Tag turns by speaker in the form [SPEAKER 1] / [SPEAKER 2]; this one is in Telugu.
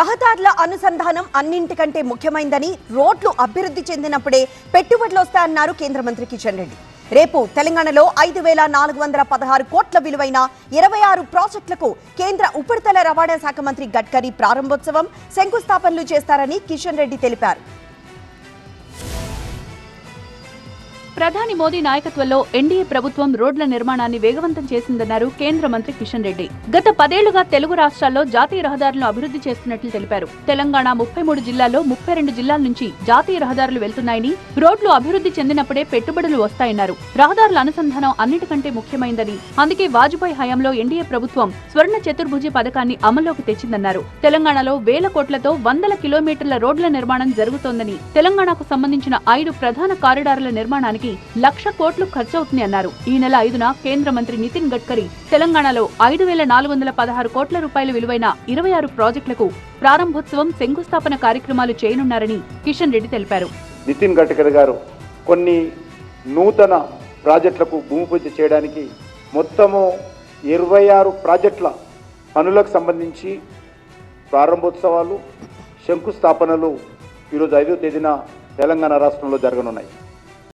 [SPEAKER 1] రహదారుల అనుసంధానం అన్నింటికంటే ముఖ్యమైందని, రోడ్లు అభివృద్ధి చెందినప్పుడే పెట్టుబడులు వస్తాయన్నారు కేంద్ర మంత్రి కిషన్ రెడ్డి. రేపు తెలంగాణలో 5,416 కోట్ల విలువైన 26 ప్రాజెక్టులకు కేంద్ర ఉపరితల రవాణా శాఖ మంత్రి గడ్కరీ ప్రారంభోత్సవం, శంకుస్థాపనలు చేస్తారని కిషన్ రెడ్డి తెలిపారు.
[SPEAKER 2] ప్రధాని మోదీ నాయకత్వంలో ఎన్డీఏ ప్రభుత్వం రోడ్ల నిర్మాణాన్ని వేగవంతం చేసిందన్నారు కేంద్ర మంత్రి కిషన్ రెడ్డి. గత 10 ఏళ్లుగా తెలుగు రాష్ట్రాల్లో జాతీయ రహదారులను అభివృద్ధి చేస్తున్నట్లు తెలిపారు. తెలంగాణ 33 జిల్లాల్లో 32 జిల్లాల నుంచి జాతీయ రహదారులు వెళ్తున్నాయని, రోడ్లు అభివృద్ధి చెందినప్పుడే పెట్టుబడులు వస్తాయన్నారు. రహదారుల అనుసంధానం అన్నిటికంటే ముఖ్యమైందని, అందుకే వాజ్పేయి హయాంలో ఎన్డీఏ ప్రభుత్వం స్వర్ణ చతుర్భుజి పథకాన్ని అమల్లోకి తెచ్చిందన్నారు. తెలంగాణలో వేల కోట్లతో వందల కిలోమీటర్ల రోడ్ల నిర్మాణం జరుగుతోందని, తెలంగాణకు సంబంధించిన 5 ప్రధాన కారిడార్ల నిర్మాణానికి 1,00,000 కోట్లు ఖర్చవుతుంది అన్నారు. ఈ నెల 5న కేంద్ర మంత్రి నితిన్ గడ్కరీ తెలంగాణలో 5,416 కోట్ల రూపాయల విలువైన 26 ప్రాజెక్టులకు ప్రారంభోత్సవం, శంకుస్థాపన కార్యక్రమాలు చేయనున్నారని కిషన్ రెడ్డి తెలిపారు.
[SPEAKER 3] నితిన్ గడ్కరీ గారు కొన్ని నూతన ప్రాజెక్టులకు భూమి పూజ చేయడానికి మొత్తము 26 ప్రాజెక్టుల పనులకు సంబంధించి ప్రారంభోత్సవాలు, శంకుస్థాపనలు ఈరోజు 5వ తేదీన తెలంగాణ రాష్ట్రంలో జరగనున్నాయి.